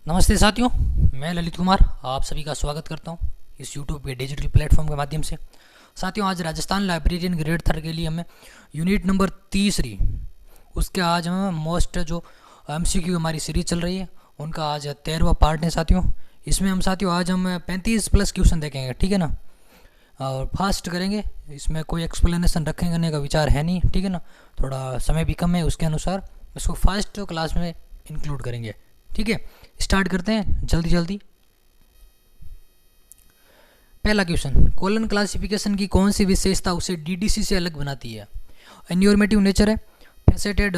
नमस्ते साथियों, मैं ललित कुमार आप सभी का स्वागत करता हूं इस YouTube के डिजिटल प्लेटफॉर्म के माध्यम से। साथियों, आज राजस्थान लाइब्रेरियन ग्रेड 3 के लिए हमें यूनिट नंबर 30 उसके आज हमें मोस्ट जो MCQ हमारी सीरीज चल रही है उनका आज 13वां पार्ट है साथियों। इसमें हम आज हम 35 प्लस क्वेश्चन देखेंगे, ठीक है ना। और फास्ट करेंगे, इसमें कोई एक्सप्लेनेशन रखेंगे का विचार है नहीं, ठीक है ना। थोड़ा समय भी कम है, उसके अनुसार इसको फास्ट क्लास में इंक्लूड करेंगे, ठीक है। स्टार्ट करते हैं जल्दी जल्दी। पहला क्वेश्चन, कोलन क्लासिफिकेशन की कौन सी विशेषता उसे DDC से अलग बनाती है? एन्योर्मेटिव नेचर है, फेसेटेड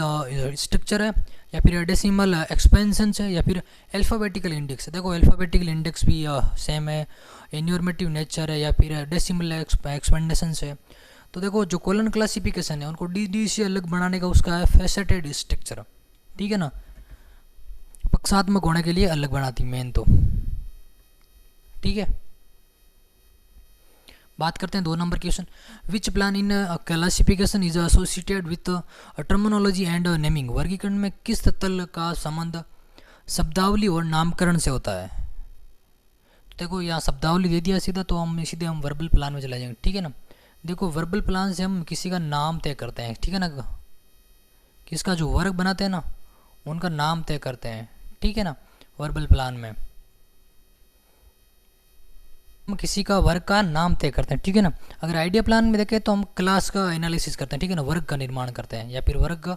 स्ट्रक्चर है, या फिर डेसिमल एक्सपेंशन है, या फिर अल्फ़ाबेटिकल इंडेक्स है। देखो अल्फ़ाबेटिकल इंडेक्स भी सेम है, एन्योर्मेटिव नेचर है, या फिर डेसिमल एक्सपेंडेशन है। तो देखो जो कोलन क्लासिफिकेशन है उनको DDC से अलग बनाने का उसका है फेसेटेड स्ट्रक्चर, ठीक है ना। पक्षात्मक होने के लिए अलग बनाती मेन तो, ठीक है। बात करते हैं 2 number question, which plan in classification is associated with terminology and naming? वर्गीकरण में किस तत्व का संबंध शब्दावली और नामकरण से होता है? तो देखो यहाँ शब्दावली दे दिया सीधा, तो हम सीधे वर्बल प्लान में चले जाएंगे, ठीक है ना। देखो वर्बल प्लान से हम किसी का नाम तय करते हैं, ठीक है ना। किसका जो वर्ग बनाते हैं ना उनका नाम तय करते हैं, ठीक है ना। वर्बल प्लान में हम किसी का वर्ग का नाम तय करते हैं, ठीक है ना। अगर आइडिया प्लान में देखें तो हम क्लास का एनालिसिस करते हैं, ठीक है ना। वर्ग का निर्माण करते हैं या फिर वर्ग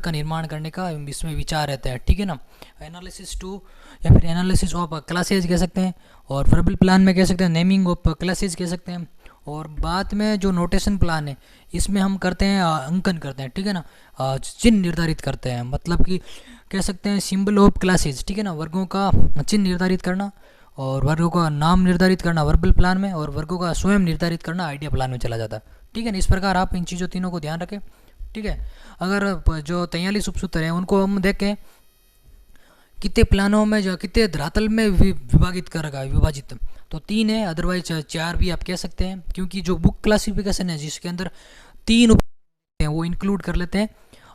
का निर्माण करने का इसमें विचार रहता है, ठीक है ना। एनालिसिस टू या फिर एनालिसिस ऑफ क्लासेज कह सकते हैं, और वर्बल प्लान में कह सकते हैं नेमिंग ऑफ क्लासेज कह सकते हैं। और बाद में जो नोटेशन प्लान है इसमें हम करते हैं अंकन करते हैं, ठीक है ना। चिन्ह निर्धारित करते हैं, मतलब कि कह सकते हैं सिंबल ऑफ क्लासेज, ठीक है ना। वर्गों का चिन्ह निर्धारित करना और वर्गों का नाम निर्धारित करना वर्बल प्लान में, और वर्गों का स्वयं निर्धारित करना आइडिया प्लान में चला जाता है, ठीक है ना। इस प्रकार आप इन चीज़ों तीनों को ध्यान रखें, ठीक है। अगर जो 43 उपसूत्र हैं उनको हम देखें कितने प्लानों में जो कितने धरातल में विभाजित करेगा, विभाजित तो 3 है, अदरवाइज 4 भी आप कह सकते हैं, क्योंकि जो बुक क्लासिफिकेशन है जिसके अंदर 3 हैं वो इंक्लूड कर लेते हैं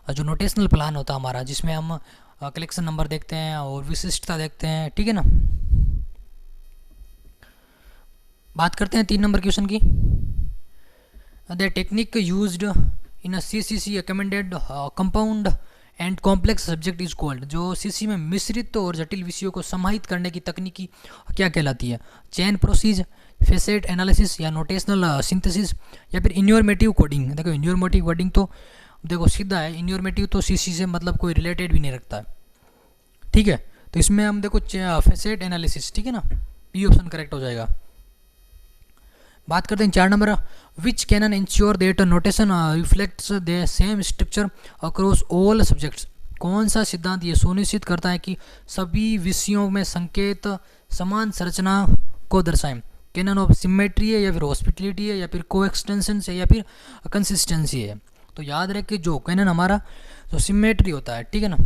जो नोटेशनल प्लान होता है हमारा, जिसमें हम कलेक्शन नंबर देखते हैं और विशिष्टता देखते हैं, ठीक है ना। बात करते हैं 3 नंबर क्वेश्चन की। The technique used in a CCC recommended compound and complex subject is called? जो CC में मिश्रित और जटिल विषयों को समाहित करने की तकनीकी क्या कहलाती है? चेन प्रोसीज, फेसेट एनालिसिस, या नोटेशनल सिंथेसिस, या फिर इन्योर्मेटिव कोडिंग? देखो इन्योर्मेटिव कोडिंग तो देखो सीधा है, इन्योर्मेटिव तो CC से मतलब कोई रिलेटेड भी नहीं रखता है, ठीक है। तो इसमें हम देखो फेसेट एनालिसिस, ठीक है ना, बी ऑप्शन करेक्ट हो जाएगा। बात करते हैं 4 number, which canon ensure that notation reflects the same structure across all subjects? कौन सा सिद्धांत ये सुनिश्चित करता है कि सभी विषयों में संकेत समान संरचना को दर्शाएं? कैनन ऑफ सिमेट्री है, या फिर हॉस्पिटलिटी है, या फिर कोएक्सटेंशन है, या फिर कंसिस्टेंसी है? तो याद रहे कि जो कैनन हमारा जो सिमेट्री होता है, ठीक है ना,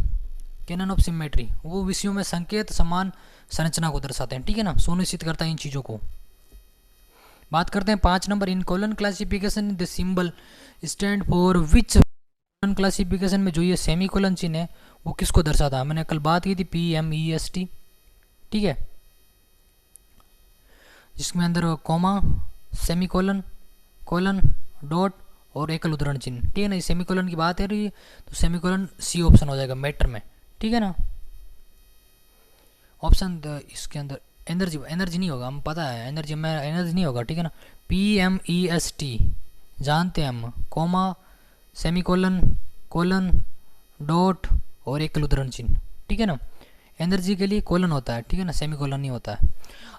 कैनन ऑफ सिमेट्री वो विषयों में संकेत समान संरचना को दर्शाते हैं, ठीक है ना, सुनिश्चित करता है इन चीज़ों को। बात करते हैं 5 number, in colon classification the symbol stand for which? Colon classification में जो ये सेमी कोलन चिन्ह है वो किसको दर्शाता है? मैंने कल बात की थी PMEST, ठीक है, जिसमें अंदर comma, semi colon, colon, dot और एकल उद्धरण चिन्ह, ठीक है ना। सेमी कोलन की बात है रही तो सेमी कोलन C ऑप्शन हो जाएगा मैटर में, ठीक है ना। ऑप्शन इसके अंदर एनर्जी नहीं होगा, हम पता है एनर्जी में एनर्जी नहीं होगा, ठीक है ना। PMEST जानते हैं हम, comma, semi colon, colon, dot और एकल उद्धरण चिन्ह, ठीक है ना। एनर्जी के लिए कोलन होता है, ठीक है ना, सेमी कोलन नहीं होता है।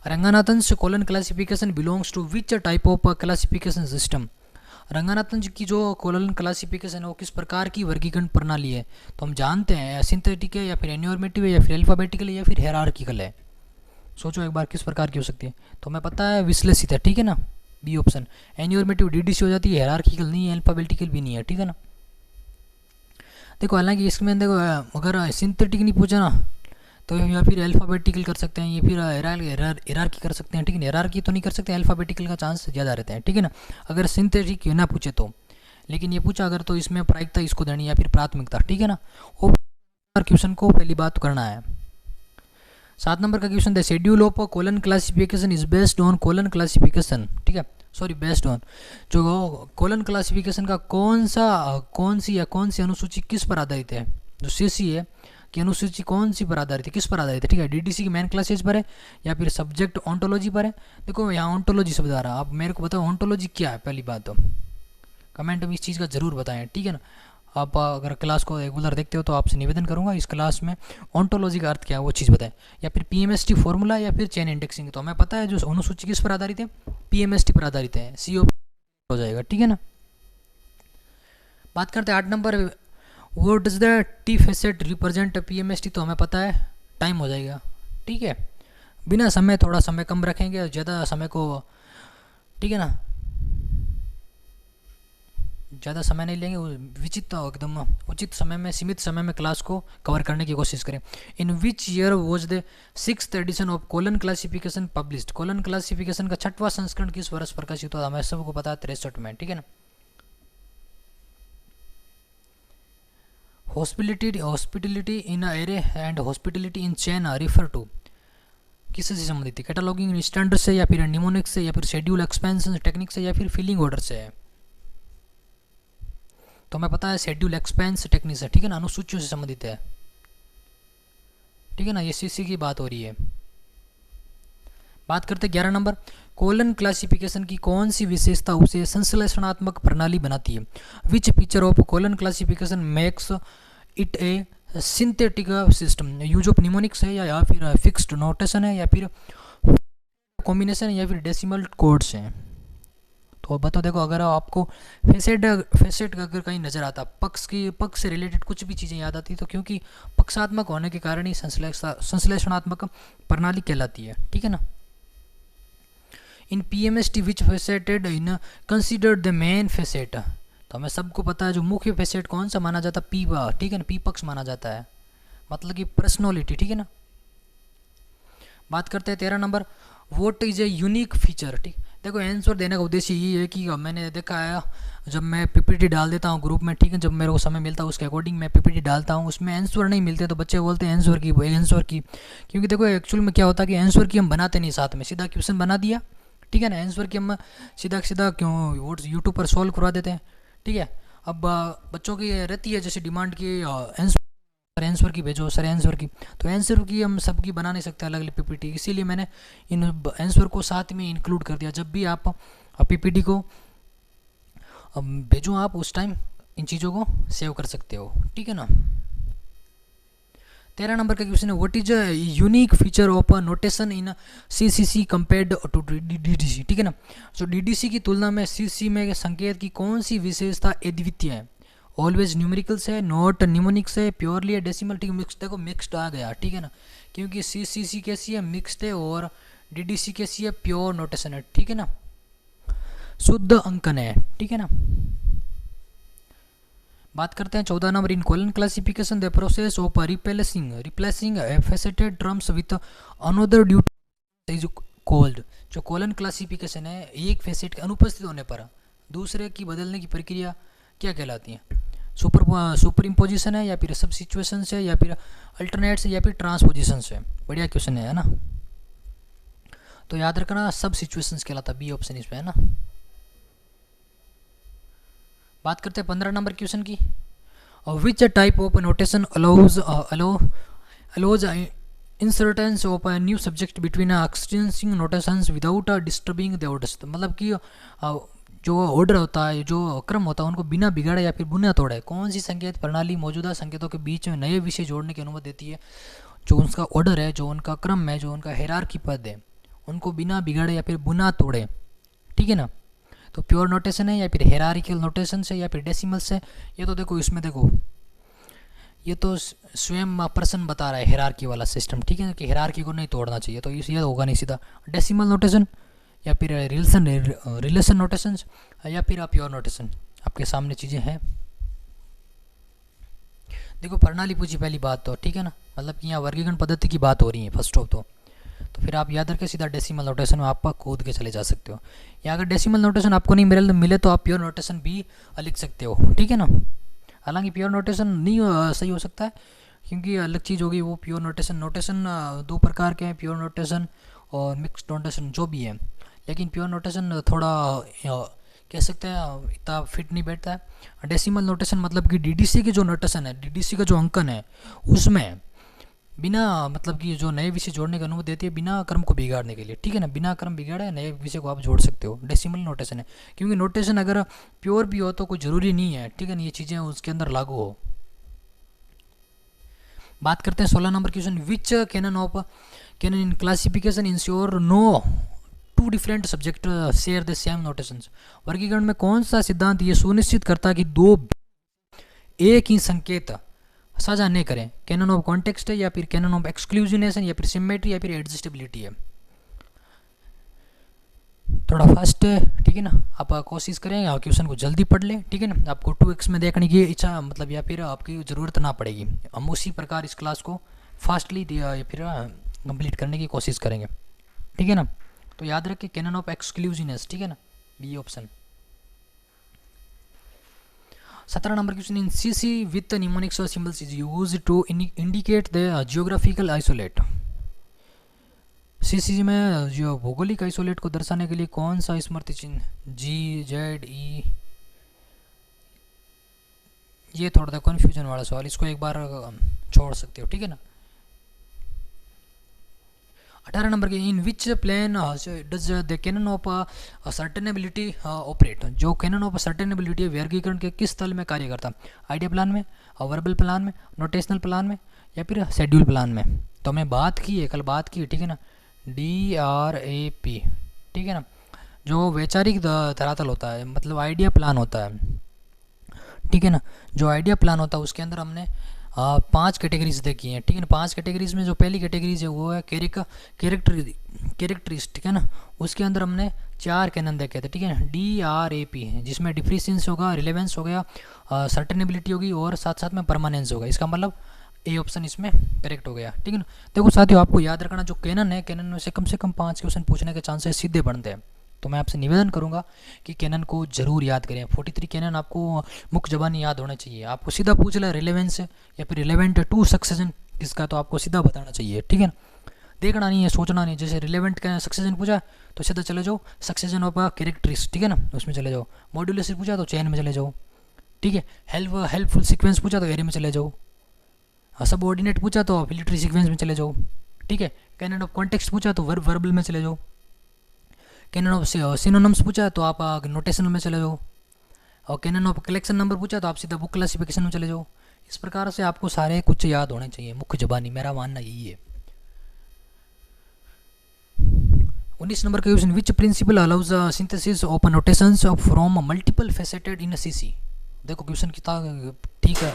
Ranganathan colon classification belongs to which type of classification system? Ranganathan की जो कोलन क्लासिफिकेशन है वो किस प्रकार की वर्गीकरण प्रणाली है? तो हम जानते हैं सिंथेटिक है, या फिर एन्योर्मेटिव है, या फिर अल्फाबेटिकल है, या फिर हायरार्किकल है। सोचो एक बार किस प्रकार की हो सकती है? तो हमें पता है विश्लेषित है, ठीक है ना, बी ऑप्शन। एन्योर्मेटिव DDC हो जाती है, हायरार्किकल नहीं है, अल्फाबेटिकल भी नहीं है, ठीक है ना। देखो हालांकि इसमें देखो अगर सिंथेटिक नहीं पूछा ना तो या फिर अल्फ़ाबेटिकल कर सकते हैं, या फिर हायरार्की कर सकते हैं, ठीक है ना। हायरार्की तो नहीं कर सकते, अल्फ़ाबेटिकल का चांस ज़्यादा रहते हैं, ठीक है ना, अगर सिंथेटिक ना पूछे तो। लेकिन ये पूछा अगर तो इसमें प्रायिकता इसको देनी या फिर प्राथमिकता, ठीक है ना। और क्वेश्चन को पहली बात करना है, 7 नंबर का question the schedule of colon classification is based on colon classification, ठीक है, सॉरी बेस्ड ऑन, जो कोलन क्लासिफिकेशन का कौन सी अनुसूची किस पर आधारित है, जो सीसी है कि अनुसूची कौन सी पर आधारित है, किस पर आधारित है, ठीक है, डीडीसी की मेन क्लासेज पर है या फिर सब्जेक्ट ऑन्टोलॉजी पर है। देखो यहाँ ऑन्टोलॉजी शब्द आ रहा है, आप मेरे को बताओ ऑन्टोलॉजी क्या है, पहली बात तो कमेंट में इस चीज़ का ज़रूर बताएं, ठीक है ना। आप अगर क्लास को रेगुलर देखते हो तो आपसे निवेदन करूंगा इस क्लास में ऑन्टोलॉजी का अर्थ क्या है वो चीज़ बताएं, या फिर पीएमएसटी फॉर्मूला या फिर चेन इंडेक्सिंग। तो हमें पता है जो अनुसूची किस पर आधारित है, पीएमएसटी पर आधारित है, सीओ हो जाएगा, ठीक है ना। बात करते हैं 8 number, what does the T facet represent PMST. तो हमें पता है टाइम हो जाएगा, ठीक है, बिना समय, थोड़ा समय कम रखेंगे, ज़्यादा समय को, ठीक है ना, ज़्यादा समय नहीं लेंगे, एकदम उचित समय में, सीमित समय में क्लास को कवर करने की कोशिश करें। In which year was the 6th edition of colon classification published. Colon classification का 6वां संस्करण किस वर्ष प्रकाशित हुआ, हमें सबको पता है 63 में, ठीक है ना। Hospitality in array and hospitality in chain refer to, किससे संबंधित है, कैटलॉगिंग स्टैंडर्ड से या फिर निमोनिक्स से या फिर शेड्यूल एक्सपेंशन टेक्निक से या फिर फिलिंग ऑर्डर से है। तो हमें पता है शेड्यूल एक्सपेंस टेक्निक से, ठीक है ना, अनुसूचियों से संबंधित है, ठीक है ना, ये सीसी की बात हो रही है। बात करते हैं 11 नंबर, कोलन क्लासिफिकेशन की कौन सी विशेषता उसे संश्लेषणात्मक प्रणाली बनाती है। Which feature of colon classification makes it A synthetic system. Use of mnemonics है या फिर फिक्स्ड नोटेशन है या फिर कॉम्बिनेशन या फिर डेसिमल कोड्स हैं। तो बताओ, देखो अगर आपको फेसेट अगर कहीं नज़र आता, पक्ष से रिलेटेड कुछ भी चीज़ें याद आती तो क्योंकि पक्षात्मक होने के कारण ही संश्लेषणात्मक प्रणाली कहलाती है, ठीक है ना। In PMST which faceted in considered the main facet. तो हमें सबको पता है जो मुख्य फेसेट कौन सा माना जाता है, पी, ठीक है ना, पी पक्ष माना जाता है, मतलब कि पर्सनैलिटी, ठीक है ना। बात करते हैं 13 number, what is a unique feature. ठीक, देखो आंसर देने का उद्देश्य ये है कि मैंने देखा है जब मैं पीपीटी डाल देता हूँ ग्रुप में, ठीक है, जब मेरे को समय मिलता है उसके अकॉर्डिंग मैं पीपीटी डालता हूँ, उसमें आंसर नहीं मिलते तो बच्चे बोलते हैं आंसर की, क्योंकि देखो एक्चुअल में क्या होता है कि आंसर की हम बनाते नहीं, साथ में सीधा क्वेश्चन बना दिया, ठीक है ना, आंसर की हम सीधा क्यों यूट्यूब पर सॉल्व करवा देते हैं, ठीक है। अब बच्चों की रहती है जैसे डिमांड की आंसर की भेजो सर, आंसर की, तो आंसर की हम सबकी बना नहीं सकते अलग अलग पीपीटी, इसीलिए मैंने इन आंसर को साथ में इंक्लूड कर दिया। जब भी आप पीपीटी को भेजो आप उस टाइम इन चीज़ों को सेव कर सकते हो, ठीक है ना। 13 नंबर का क्वेश्चन है, what is a unique feature of notation in CCC compared to DDC, ठीक है ना। जो डीडीसी की तुलना में सीसी में संकेत की कौन सी विशेषता अद्वितीय है। ऑलवेज न्यूमेरिकल्स है, नॉट निमोनिक्स है, प्योरली है डेसिमल, ठीक है, मिक्स, देखो मिक्सड आ गया, ठीक है ना, क्योंकि सीसीसी कैसी है मिक्सड है और डीडीसी कैसी है प्योर नोटेशन है, ठीक है ना, शुद्ध अंकन है, ठीक है ना। बात करते हैं 14 number, in colon classification the process of replacing faceted terms with another due is called. जो कोलन क्लासिफिकेशन है एक फेसेट के अनुपस्थित होने पर दूसरे की बदलने की प्रक्रिया क्या कहलाती है। सुपर इम्पोजिशन है या फिर सब सिचुएशन है या फिर अल्टरनेट से या फिर ट्रांसपोजिशन से। बढ़िया क्वेश्चन है ना, तो याद रखना सब सिचुएशंस कहलाता, बी ऑप्शन इसमें है ना। बात करते हैं 15 नंबर क्वेश्चन की, which type of notation allows insertions of a new subject between extending notations without disturbing the orders. मतलब कि जो ऑर्डर होता है, जो क्रम होता है, उनको बिना बिगाड़े या फिर बिना तोड़े कौन सी संकेत प्रणाली मौजूदा संकेतों के बीच में नए विषय जोड़ने की अनुमति देती है। जो उनका ऑर्डर है, जो उनका क्रम है, जो उनका हायरार्की पद है, उनको बिना बिगाड़े या फिर बिना तोड़े, ठीक है ना। तो प्योर नोटेशन है या फिर हायरार्किकल नोटेशन से या फिर डेसिमल से। ये तो देखो इसमें देखो ये तो स्वयं पर्सन बता रहा है हायरार्की वाला सिस्टम, ठीक है, कि हायरार्की को नहीं तोड़ना चाहिए, तो ये होगा नहीं सीधा डेसिमल नोटेशन या फिर रिलेशन नोटेशन या फिर प्योर नोटेशन। आपके सामने चीज़ें हैं, देखो प्रणाली पूछी पहली बात तो, ठीक है ना, मतलब कि यहाँ वर्गीकरण पद्धति की बात हो रही है फर्स्ट ऑफ तो फिर आप याद रखें सीधा डेसिमल नोटेशन में आप कूद के चले जा सकते हो, या अगर डेसिमल नोटेशन आपको नहीं मिले तो आप प्योर नोटेशन भी लिख सकते हो, ठीक है ना। हालांकि प्योर नोटेशन नहीं सही हो सकता है, क्योंकि अलग चीज़ होगी वो प्योर नोटेशन। नोटेशन दो प्रकार के हैं, प्योर नोटेशन और मिक्स्ड नोटेशन जो भी है। लेकिन प्योर नोटेशन थोड़ा कह सकते हैं इतना फिट नहीं बैठता है। डेसिमल नोटेशन मतलब कि डीडीसी की जो नोटेशन है, डीडीसी का जो अंकन है, उसमें बिना मतलब कि जो नए विषय जोड़ने की अनुमति देती है बिना क्रम को बिगाड़ने के लिए, ठीक है ना। बिना क्रम बिगाड़े नए विषय को आप जोड़ सकते हो, डेसिमल नोटेशन है। क्योंकि नोटेशन अगर प्योर भी हो तो कोई ज़रूरी नहीं है, ठीक है ना, ये चीज़ें उसके अंदर लागू हो। बात करते हैं 16 number question, which canon in classification ensure no two different subject share the same notations. वर्गीकरण में कौन सा सिद्धांत ये सुनिश्चित करता है कि दो एक ही संकेत साझा नहीं करें? कैनन ऑफ कॉन्टेक्स्ट है, या फिर कैनन ऑफ एक्सक्लूसिनेशन, या फिर सिमेट्री, या फिर एडजस्टेबिलिटी है। थोड़ा फास्ट है, ठीक है ना। आप कोशिश करें क्वेश्चन को जल्दी पढ़ लें, ठीक है ना। आपको 2x में देखने की इच्छा मतलब या फिर आपकी ज़रूरत ना पड़ेगी। हम उसी प्रकार इस क्लास को फास्टली या फिर कंप्लीट करने की कोशिश करेंगे, ठीक है ना। तो याद रखें कैनन ऑफ एक्सक्लूसिवनेस, ठीक है ना, B option. 17 number question, in CC with mnemonics और symbols is used to indicate the geographical isolate. CC में जो भौगोलिक आइसोलेट को दर्शाने के लिए कौन सा स्मृति चिन्ह, जी, जेड, ई? ये थोड़ा सा कन्फ्यूजन वाला सवाल, इसको एक बार छोड़ सकते हो, ठीक है ना। 18 नंबर के, in which plane does the canon of ascertainability operate. जो कैनन ऑफ सर्टेनेबिलिटी वर्गीकरण के किस तल में कार्य करता? आइडिया प्लान में, वर्बल प्लान में, नोटेशनल प्लान में, या फिर शेड्यूल प्लान में? तो हमने बात की है, कल बात की, ठीक है ना, DRAP, ठीक है ना। जो वैचारिक धरातल होता है मतलब आइडिया प्लान होता है, ठीक है ना। जो आइडिया प्लान होता है उसके अंदर हमने 5 कैटेगरीज देखी हैं, ठीक है ना। 5 कैटेगरीज में जो पहली कैटेगरीज है वो है कैरेक्टरिस्टिक, है ना। उसके अंदर हमने 4 कैनन देखे थे, ठीक है ना। DRAP है जिसमें डिफरेंस होगा, रिलेवेंस हो गया, सर्टेनेबिलिटी होगी और साथ साथ में परमानेंस होगा। इसका मतलब ए ऑप्शन इसमें करेक्ट हो गया, ठीक है ना। देखो साथियों, आपको याद रखना जो कैनन है, कैनन में से कम 5 क्वेश्चन पूछने के चांसेस सीधे बनते हैं। तो मैं आपसे निवेदन करूंगा कि कैनन को जरूर याद करें। 43 कैनन आपको मुख्य ज़बानी याद होना चाहिए। आपको सीधा पूछ ले रिलेवेंस या फिर रिलेवेंट टू सक्सेशन किसका, तो आपको सीधा बताना चाहिए, ठीक है ना। देखना नहीं है, सोचना नहीं। जैसे रिलेवेंट का सक्सेशन पूछा तो सीधा चले जाओ सक्सेशन ऑफ कैरेक्टरिस्ट, ठीक है ना, उसमें चले जाओ। मॉड्यूलस पूछा तो चेन में चले जाओ, ठीक है। हेल्पफुल सीक्वेंस पूछा तो एरे में चले जाओ। सबऑर्डिनेट पूछा तो फिलिटरी सीक्वेंस में चले जाओ, ठीक है। कैनन ऑफ कॉन्टेक्स्ट पूछा तो वर्बल में चले जाओ। कैनन ऑफ सिनोनिम्स पूछा तो आप नोटेशन में चले जाओ। और कैनन ऑफ कलेक्शन नंबर पूछा तो आप सीधा बुक क्लासिफिकेशन में चले जाओ। इस प्रकार से आपको सारे कुछ याद होने चाहिए मुख्य ज़बानी, मेरा मानना यही है। 19 नंबर का question, which principle allows synthesis of notations from multiple faceted in CC. देखो क्वेश्चन कितना ठीक है।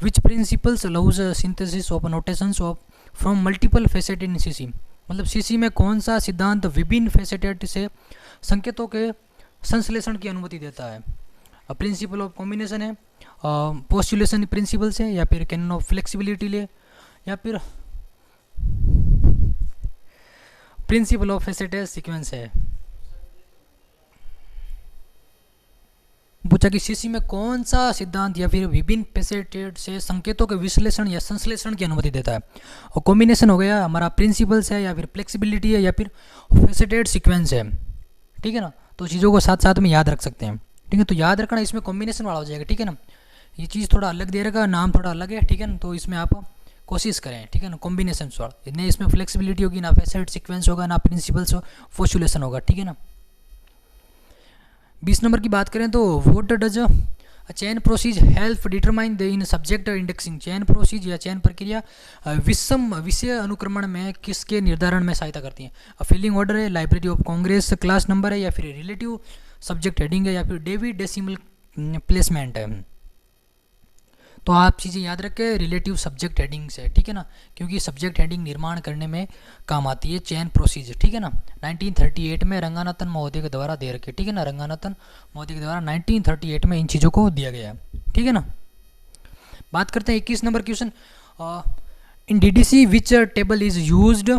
Which principles allows synthesis of notations of from multiple faceted in CC. मतलब सीसी में कौन सा सिद्धांत विभिन्न फेसेटेड से संकेतों के संश्लेषण की अनुमति देता है? प्रिंसिपल ऑफ कॉम्बिनेशन है, पोस्टुलेशन प्रिंसिपल्स है, या फिर कैनन ऑफ फ्लेक्सिबिलिटी ले, या फिर प्रिंसिपल ऑफ फेसेटेड सीक्वेंस है। पूछा कि सीसी में कौन सा सिद्धांत या फिर विभिन्न फेसेटेड से संकेतों के विश्लेषण या संश्लेषण की अनुमति देता है। और कॉम्बिनेशन हो गया हमारा प्रिंसिपल्स है, या फिर फ्लेक्सिबिलिटी है, या फिर फेसेटेड सीक्वेंस है, ठीक है ना। तो चीज़ों को साथ साथ में याद रख सकते हैं, ठीक है। तो याद रखना इसमें कॉम्बिनेशन वाला हो जाएगा, ठीक है ना। ये चीज़ थोड़ा अलग दे रखा, नाम थोड़ा अलग है, ठीक है ना। तो इसमें आप कोशिश करें, ठीक है ना, कॉम्बिनेशन वाला। नहीं इसमें फ्लेक्सिबिलिटी होगी, ना फेसेटेड सीक्वेंस होगा, ना प्रिंसिपल्स पोस्टुलेशन होगा, ठीक है ना। 20 नंबर की बात करें तो what does chain process help determine the in subject indexing. Chain process या चैन प्रक्रिया विषम विषय अनुक्रमण में किसके निर्धारण में सहायता करती है? फिलिंग ऑर्डर है, library of Congress class number है, या फिर रिलेटिव सब्जेक्ट हेडिंग है, या फिर डेविड डेसिमल प्लेसमेंट है। तो आप चीज़ें याद रखें रिलेटिव सब्जेक्ट हेडिंग से, ठीक है ना, क्योंकि सब्जेक्ट हेडिंग निर्माण करने में काम आती है चैन प्रोसीजर, ठीक है ना। 1938 में रंगानाथन महोदय के द्वारा दे रखे, ठीक है ना। रंगानाथन महोदय के द्वारा 1938 में इन चीज़ों को दिया गया, ठीक है ना। बात करते हैं 21 number question, in DDC which table is used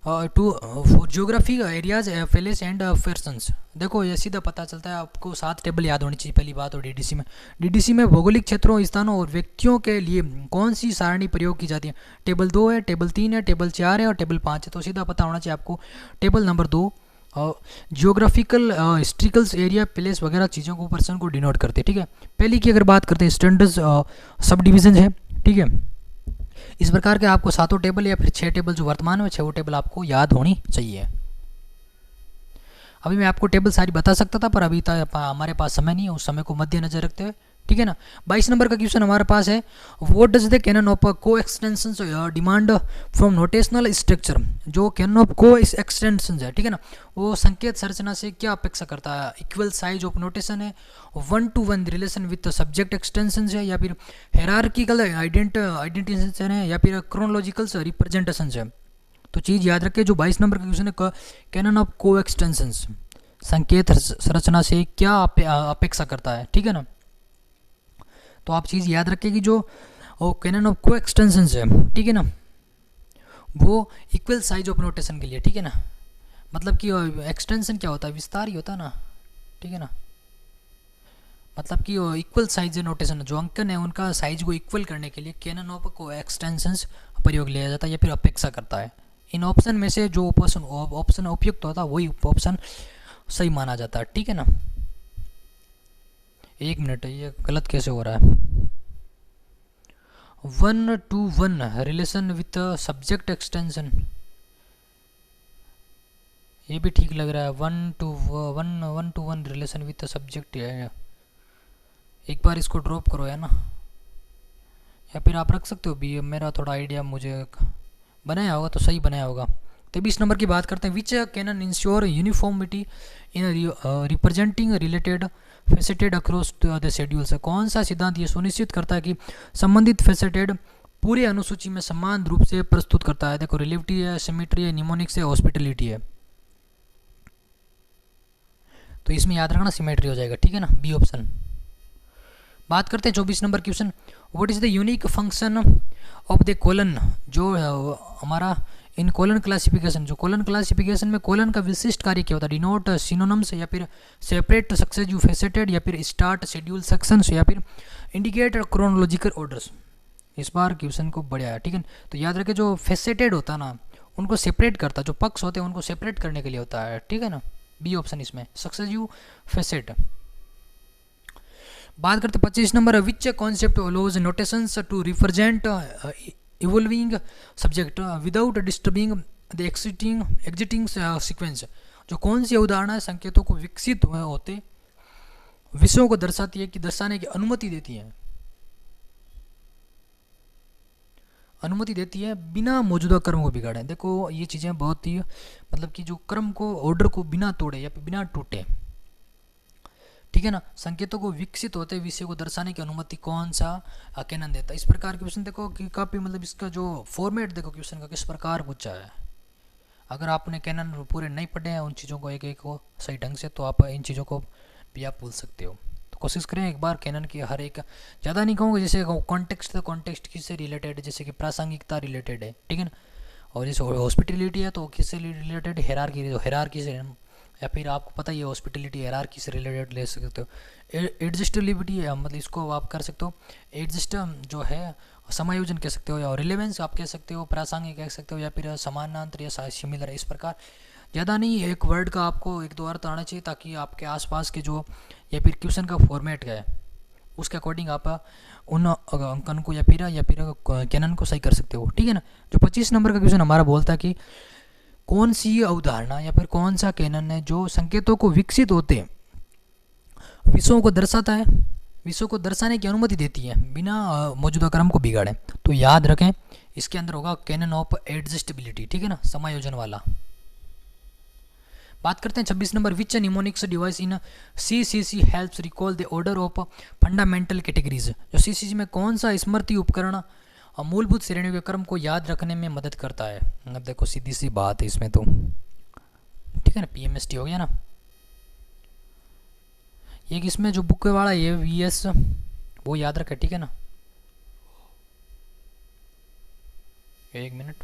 to for geography areas periods and persons. देखो ये सीधा पता चलता है आपको, 7 टेबल याद होनी चाहिए पहली बात। और डीडीसी में भौगोलिक क्षेत्रों, स्थानों और व्यक्तियों के लिए कौन सी सारणी प्रयोग की जाती है? टेबल 2 है, टेबल 3 है, टेबल 4 है और टेबल 5 है। तो सीधा पता होना चाहिए आपको table number 2 geographical historicals area place वगैरह चीज़ों को पर्सन को डिनोट करते हैं। ठीक है, पहली की अगर बात करते हैं स्टैंडर्ड्स सब डिवीजन है। ठीक है, इस प्रकार के आपको 7 टेबल या फिर 6 टेबल जो वर्तमान में 6 टेबल आपको याद होनी चाहिए। अभी मैं आपको टेबल सारी बता सकता था पर अभी हमारे पास समय नहीं है, उस समय को मद्देनजर रखते हुए। ठीक है ना, 22 नंबर का क्वेश्चन हमारे पास है, what does the canon of coextension demand from notational structure. जो कैनन ऑफ को एक्सटेंशन है, ठीक है ना, वो संकेत संरचना से क्या अपेक्षा करता है? इक्वल साइज ऑफ नोटेशन है, 1-to-1 relation with subject extension है, या फिर हेरार्किकल आइडेंटिफिकेशन है, या फिर क्रोनोलॉजिकल रिप्रेजेंटेशन है। तो चीज़ याद रखें, जो 22 नंबर का क्वेश्चन है, कैनन ऑफ को एक्सटेंशन संकेत संरचना से क्या अपेक्षा करता है। ठीक है ना, तो आप चीज़ याद रखें कि जो कैनन ऑफ को एक्सटेंशन है, ठीक है ना, वो इक्वल साइज ऑफ नोटेशन के लिए। ठीक है ना, मतलब कि एक्सटेंशन क्या होता है? विस्तार ही होता है ना। ठीक है ना, मतलब कि इक्वल साइज नोटेशन, जो अंकन है उनका साइज को इक्वल करने के लिए कैनन ऑफ को एक्सटेंशन प्रयोग लिया जाता है या फिर अपेक्षा करता है। इन ऑप्शन में से जो ऑप्शन उपयुक्त होता है वही ऑप्शन सही माना जाता है। ठीक है ना, 1 मिनट, ये गलत कैसे हो रहा है? 1-to-1 relation with subject extension, ये भी ठीक लग रहा है। 1-to-1 रिलेशन विथ सब्जेक्ट है। एक बार इसको ड्रॉप करो है ना, या फिर आप रख सकते हो भी। मेरा थोड़ा आइडिया मुझे बनाया होगा तो सही बनाया होगा। 23 नंबर की बात करते हैं, which canon ensure uniformity in representing related faceted across the schedules. कौन सा सिद्धांत ये सुनिश्चित करता है कि संबंधित फेसेटेड पूरे अनुसूची में समान रूप से प्रस्तुत करता है? देखो, रिलेटिविटी है, सिमेट्री है, निमोनिक्स है, हॉस्पिटलिटी है। तो इसमें याद रखना सिमेट्री हो जाएगा। ठीक है ना, बी ऑप्शन। बात करते हैं 24 number question, what is the unique function of the colon. जो हमारा इन कोलन क्लासिफिकेशन, जो कोलन क्लासिफिकेशन में कोलन का विशिष्ट कार्य क्या होता है? डिनोट सिनोनिम्स, या फिर सेपरेट सक्सेसिव फेसेटेड, या फिर स्टार्ट शेड्यूल सेक्शंस, या फिर इंडिकेट क्रोनोलॉजिकल ऑर्डर्स। इस बार क्वेश्चन को बढ़िया है। ठीक है, तो याद रखें जो फेसेटेड होता है ना, उनको सेपरेट करता है, जो पक्ष होते हैं उनको सेपरेट करने के लिए होता है। ठीक है ना, बी ऑप्शन इसमें, सक्सेसिव फेसेट। बात करते 25 number, which concept allows notations to represent evolving subject without disturbing the existing sequence. जो कौन सी उदाहरण है संकेतों को विकसित होते विषयों को दर्शाती है, कि दर्शाने की अनुमति देती है, बिना मौजूदा क्रम को बिगाड़े। देखो ये चीज़ें बहुत ही, मतलब कि जो क्रम को, ऑर्डर को बिना तोड़े या बिना टूटे। ठीक है ना, संकेतों को विकसित होते विषय को दर्शाने की अनुमति कौन सा कैनन देता है? इस प्रकार के क्वेश्चन देखो कि काफ़ी, मतलब इसका जो फॉर्मेट देखो क्वेश्चन का किस प्रकार पूछा है। अगर आपने कैनन पूरे नहीं पढ़े हैं उन चीज़ों को एक एक को सही ढंग से, तो आप इन चीज़ों को भी आप भूल सकते हो। तो कोशिश करें एक बार कैनन की हर एक, ज़्यादा नहीं कहूँगा, जैसे कॉन्टेक्स्ट, तो कॉन्टेक्स्ट किससे रिलेटेड है? जैसे कि प्रासंगिकता रिलेटेड है। ठीक है ना, और जैसे हॉस्पिटलिटी है तो किससे रिलेटेड? हेरारकी से, या फिर आपको पता ही है हॉस्पिटलिटी हायरार्की से रिलेटेड ले सकते हो। एडजस्टेबिलिटी है, मतलब इसको आप कर सकते हो एडजस्ट, जो है समायोजन कह सकते हो, या रिलेवेंस आप कह सकते हो, प्रासंगिक कह सकते हो, या फिर समानांतर या सिमिलर। इस प्रकार ज़्यादा नहीं, एक वर्ड का आपको एक दो अर्थ आना चाहिए, ताकि आपके आसपास के जो, या फिर क्वेश्चन का फॉर्मेट है उसके अकॉर्डिंग आप उन अंकन को या फिर कैनन को सही कर सकते हो। ठीक है ना, जो 25 नंबर का क्वेश्चन हमारा बोलता है कि कौन सी अवधारणा या फिर कौन सा कैनन है जो संकेतों को विकसित होते विषयों को दर्शाता है, विषयों को दर्शाने की अनुमति देती है बिना मौजूदा क्रम को बिगाड़े। तो याद रखें इसके अंदर होगा कैनन ऑफ एडजस्टेबिलिटी। ठीक है ना, समायोजन वाला। बात करते हैं 26 number, which mnemonics device in CCC helps recall the order of fundamental categories. जो CCC में कौन सा स्मृति उपकरण मूलभूत श्रेणियों के क्रम को याद रखने में मदद करता है? अब देखो सीधी सी बात है इसमें तो, ठीक है ना, PMST हो गया ना। एक इसमें जो बुक वाला है VS, वो याद रखे। ठीक है ना, एक मिनट,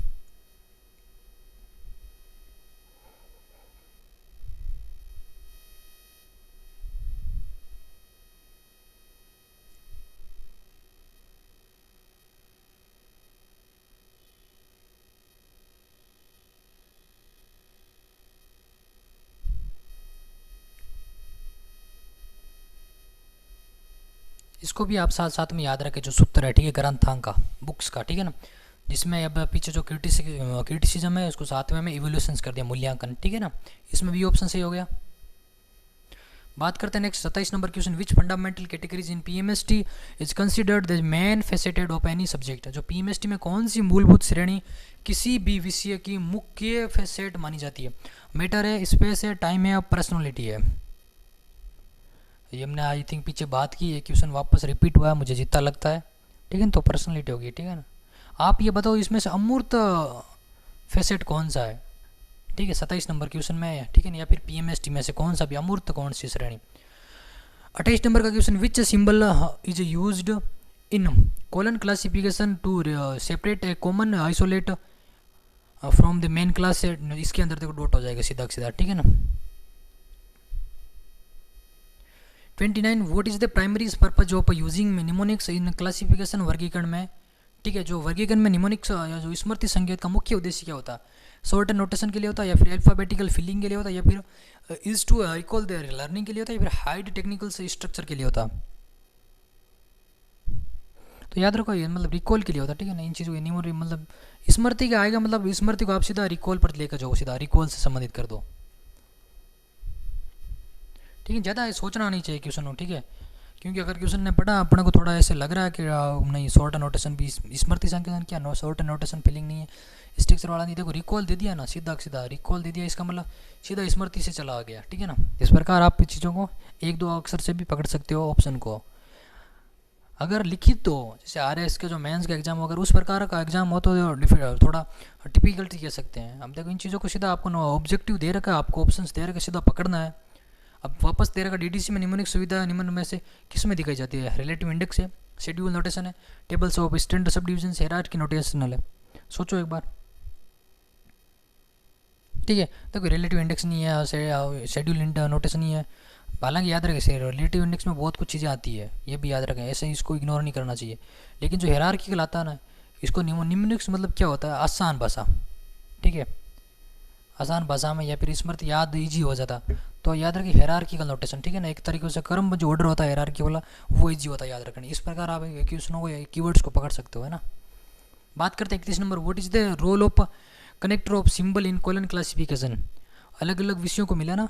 इसको भी आप साथ साथ में याद रखें, जो सूत्र है, ठीक है, ग्रंथांक का, बुक्स का, ठीक है ना, जिसमें अब पीछे जो क्रिटिसिज्म है उसको साथ में हमें इवोल्यूशंस कर दिया, मूल्यांकन, ठीक है ना, इसमें भी ऑप्शन सही हो गया। बात करते हैं next 27 number question, which fundamental categories in PMST is considered the main faceted of any subject. जो पीएमएसटी में कौन सी मूलभूत श्रेणी किसी भी विषय की मुख्य फेसेट मानी जाती है? मैटर है, स्पेस है, टाइम है, और पर्सनैलिटी है। ये हमने आई थिंक पीछे बात की है, क्वेश्चन वापस रिपीट हुआ है मुझे जितना लगता है, ठीक है ना, तो पर्सनैलिटी होगी, ठीक है ना। आप ये बताओ इसमें से अमूर्त फेसेट कौन सा है, ठीक है, 27 नंबर क्वेश्चन में, ठीक है ना, या फिर पीएमएसटी में से कौन सा भी अमूर्त कौन सी श्रेणी। 28 नंबर का question, which symbol is used in colon classification to separate a common isolate from the main class से। इसके अंदर देखो डॉट हो जाएगा सीधा सीधा, ठीक है ना। 29, what is the primary purpose of using mnemonics in classification, वर्गीकरण में, ठीक है, जो वर्गीकरण में निमोनिक्स या जो स्मृति संकेत का मुख्य उद्देश्य क्या होता है? शॉर्ट एंड नोटेशन के लिए होता है, या फिर अल्फाबेटिकल फिलिंग के लिए होता है, या फिर is to recall their learning के लिए होता है, या फिर हाइड टेक्निकल स्ट्रक्चर के लिए होता है? तो याद रखो ये मतलब रिकॉल के लिए होता है, ठीक है ना। इन चीज़ों की मेमोरी मतलब स्मृति का आएगा, मतलब स्मृति को आप सीधा रिकॉल पर लेकर जाओ, सीधा रिकॉल से संबंधित कर दो, ठीक है। ज़्यादा सोचना नहीं चाहिए क्वेश्चन हो, ठीक है, क्योंकि अगर क्वेश्चन ने पढ़ा अपने को थोड़ा ऐसे लग रहा है कि नहीं शॉर्ट एंड नोटेशन भी स्मृति संकेतन क्या, no short and notation filling नहीं है, स्ट्रक्चर वाला नहीं, देखो रिकॉल दे दिया ना, सीधा सीधा रिकॉल दे दिया, इसका मतलब सीधा स्मृति से चला गया, ठीक है ना। इस प्रकार आप चीज़ों को एक दो अक्षर से भी पकड़ सकते हो ऑप्शन को। अगर लिखित हो, जैसे आरएस के जो मेंस का एग्जाम हो, अगर उस प्रकार का एग्जाम हो तो थोड़ा टिपिकल्टी कह सकते हैं। अब देखो इन चीज़ों को सीधा आपको ऑब्जेक्टिव दे रखा है, आपको ऑप्शंस दे रखा है, सीधा पकड़ना है। अब वापस दे रखा डीडीसी में निम्नलिखित सुविधा निम्न में से किस में दिखाई जाती है? रिलेटिव इंडेक्स है, शेड्यूल नोटेशन है, tables of standard sub division, hierarchy notional है। सोचो एक बार, ठीक है। देखो रिलेटिव इंडेक्स नहीं है, शेड्यूल नोटेशन नहीं है, हालांकि याद रखें रिलेटिव इंडेक्स में बहुत कुछ चीज़ें आती है, ये भी याद रखें, ऐसे इसको इग्नोर नहीं करना चाहिए। लेकिन जो हायरार्किकल आता है ना, इसको निम्नलिखित मतलब क्या होता है? आसान भाषा, ठीक है, आसान भाषा में, या फिर स्मृति याद इजी हो जाता, तो याद रखिए हायरार्किकल नोटेशन, ठीक है ना। एक तरीके से क्रम जो ऑर्डर होता है हायरार्की वाला, वो इजी होता है याद रखना। इस प्रकार आप क्वेश्चनों को, कीवर्ड्स को पकड़ सकते हो, है ना। बात करते हैं 31 number, what is the role of connector of symbol in colon classification. अलग अलग विषयों को मिलाना,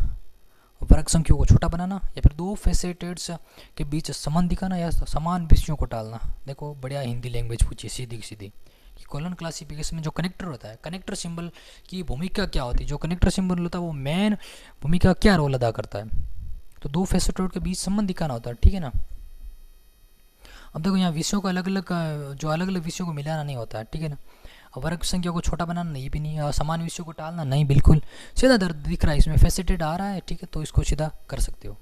वर्ग संख्याओं को छोटा बनाना, या फिर दो फेसेटेड्स के बीच संबंध दिखाना, या समान विषयों को टालना। देखो बढ़िया हिंदी लैंग्वेज पूछिए सीधी सीधी कि कॉलन क्लासिफिकेशन में जो कनेक्टर होता है, कनेक्टर सिंबल की भूमिका क्या होती है? जो कनेक्टर सिंबल होता है वो मेन भूमिका क्या रोल अदा करता है? तो दो फेसेटेड के बीच संबंध दिखाना होता है, ठीक है ना। अब देखो यहाँ विषयों को अलग अलग, जो अलग अलग विषयों को मिलाना नहीं होता है, ठीक है ना। वर्ग संख्या को छोटा बनाना नहीं, भी नहीं, और समान विषयों को टालना नहीं, बिल्कुल सीधा दर्द दिख रहा है इसमें, फेसेटेड आ रहा है, ठीक है, तो इसको सीधा कर सकते हो।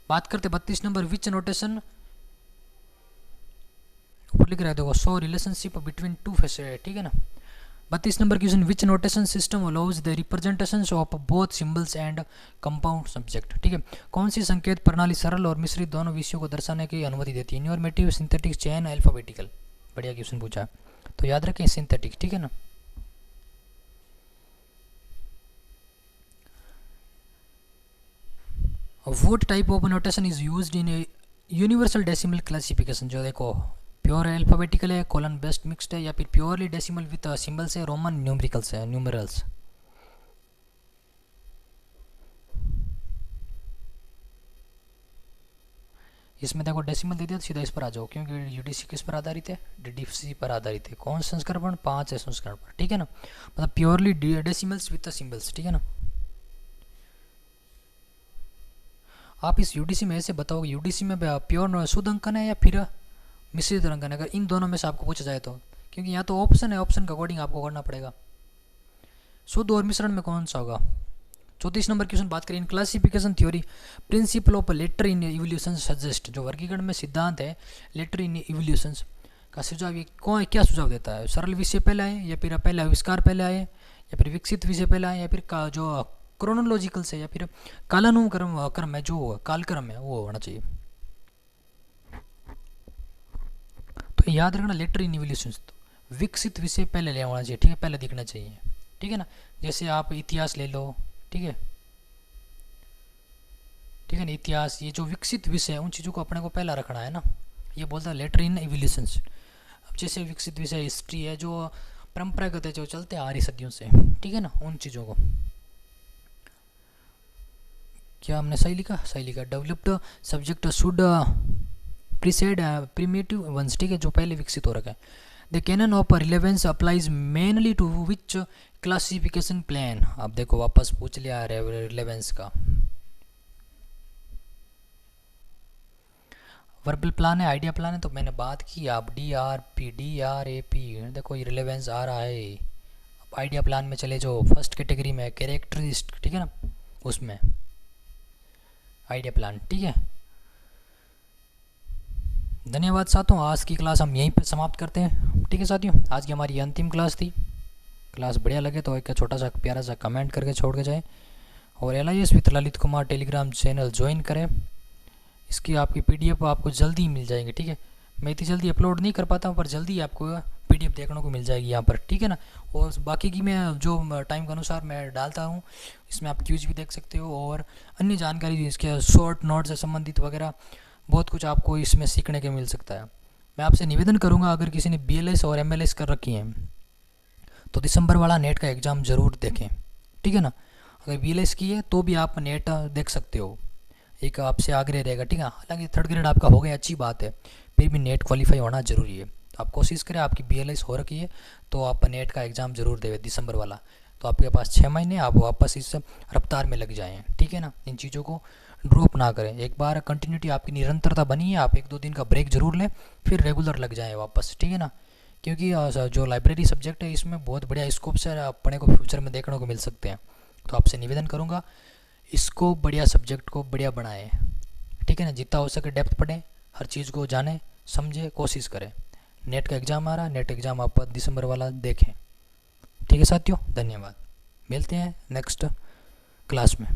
बात करते 32 नंबर, विच नोटेशन, ऊपर लिख रहा है देखो, सो रिलेशनशिप बिटवीन टू फेसेटेड, ठीक है ना। 32 number question, which notation system allows the representation of both symbols and compound subject, ठीक है। कौन सी संकेत प्रणाली सरल और मिश्रित दोनों विषयों को दर्शाने की अनुमति देती है? Informative, synthetic, chain, alphabetical. बढ़िया क्वेश्चन पूछा, तो याद रखें सिंथेटिक, ठीक है ना। What type of notation is used in universal decimal classification. जो देखो प्योर अल्फाबेटिकल है, कॉलन बेस्ड मिक्स्ड है, या फिर प्योरली डेसिमल विद सिंबल्स है, रोमन न्यूमेरिकल्स है, न्यूमरल्स। इसमें देखो डेसिमल दे दिया, सीधा इस पर आ जाओ, क्योंकि यूडीसी किस पर आधारित है? डीडीसी पर आधारित है। कौन संस्करण? 5 है संस्करण पर, ठीक है ना। मतलब प्योरली डेसिमल्स विद सिंबल्स, ठीक है ना। आप इस यूडीसी में ऐसे बताओगे, यूडीसी में प्योर शुद्ध अंकन है या फिर मिश्रित अंकन है? अगर इन दोनों में से आपको पूछा जाए तो, क्योंकि यहाँ तो ऑप्शन है, ऑप्शन के अकॉर्डिंग आपको करना पड़ेगा। शुद्ध और मिश्रण में कौन सा होगा? 34 नंबर क्वेश्चन बात करें, in classification theory principle of later in evolution suggest. जो वर्गीकरण में सिद्धांत है लेटर इन इवोल्यूशन का सुझाव, ये कौन क्या सुझाव देता है? सरल विषय पहले आए, या फिर पहले आविष्कार पहले आए, या फिर विकसित विषय पहले आए, या फिर जो क्रोनोलॉजिकल से, या फिर कालानुक्रम क्रम है, जो कालक्रम है वो होना चाहिए। तो याद रखना लेटर इन इवोल्यूशन, विकसित विषय पहले ले आना चाहिए, ठीक है, पहले दिखना चाहिए, ठीक है ना। जैसे आप इतिहास ले लो, ठीक है, है ना, इतिहास, ये जो विकसित विषय है उन चीज़ों को अपने को पहला रखना है ना। ये बोलता है लेटर इन एवोल्यूशंस। अब जैसे विकसित विषय हिस्ट्री है, जो परंपरागत है, जो चलते आ रही सदियों से, ठीक है ना, उन चीज़ों को। क्या हमने सही लिखा? सही लिखा। Developed subject should precede primitive ones, ठीक है, जो पहले विकसित हो रखा है। The canon of relevance applies mainly to which classification plan. अब देखो वापस पूछ लिया रिलेवेंस का। वर्बल प्लान है, आइडिया प्लान है, तो मैंने बात की। आप DRP देखो ये रिलेवेंस आ रहा है। अब आइडिया प्लान में चले जो फर्स्ट कैटेगरी में कैरेक्टरिस्टिक, ठीक है ना, उसमें आइडिया प्लान, ठीक है। धन्यवाद साथियों, आज की क्लास हम यहीं पे समाप्त करते हैं, ठीक है साथियों। आज की हमारी अंतिम क्लास थी। क्लास बढ़िया लगे तो एक छोटा सा प्यारा सा कमेंट करके छोड़ के जाए, और LIS with Lalit Kumar Telegram channel join करें। इसकी आपकी PDF आपको जल्दी मिल जाएगी, ठीक है। मैं इतनी जल्दी अपलोड नहीं कर पाता हूँ, पर जल्दी आपको PDF देखने को मिल जाएगी यहाँ पर, ठीक है ना। और बाकी की मैं जो टाइम के अनुसार मैं डालता हूँ, इसमें आप क्यूज भी देख सकते हो, और अन्य जानकारी इसके शॉर्ट नोट से संबंधित वगैरह बहुत कुछ आपको इसमें सीखने के मिल सकता है। मैं आपसे निवेदन करूँगा, अगर किसी ने BLS और MLS कर रखी हैं तो दिसंबर वाला नेट का एग्ज़ाम ज़रूर देखें, ठीक है ना। अगर BLS की है तो भी आप नेट देख सकते हो, एक आपसे आग्रह रहेगा, ठीक है। हालांकि 3rd ग्रेड आपका हो गया, अच्छी बात है, फिर भी नेट क्वालिफाई होना ज़रूरी है। तो आप कोशिश करें, आपकी BLS हो रखी है तो आप नेट का एग्ज़ाम ज़रूर देवे दिसंबर वाला। तो आपके पास 6 महीने, आप वापस इस रफ्तार में लग जाएँ, ठीक है ना। इन चीज़ों को ड्रॉप ना करें। एक बार कंटिन्यूटी आपकी निरंतरता बनी है, आप 1-2 दिन का ब्रेक ज़रूर लें, फिर रेगुलर लग जाएँ वापस, ठीक है ना। क्योंकि जो लाइब्रेरी सब्जेक्ट है इसमें बहुत बढ़िया स्कोप से अपने को फ्यूचर में देखने को मिल सकते हैं। तो आपसे निवेदन करूँगा, इसको बढ़िया सब्जेक्ट को बढ़िया बनाएं, ठीक है ना। जितना हो सके डेप्थ पढ़ें, हर चीज़ को जानें समझें, कोशिश करें। नेट का एग्ज़ाम आ रहा है, नेट एग्ज़ाम आप दिसंबर वाला देखें, ठीक है साथियों। धन्यवाद, मिलते हैं नेक्स्ट क्लास में।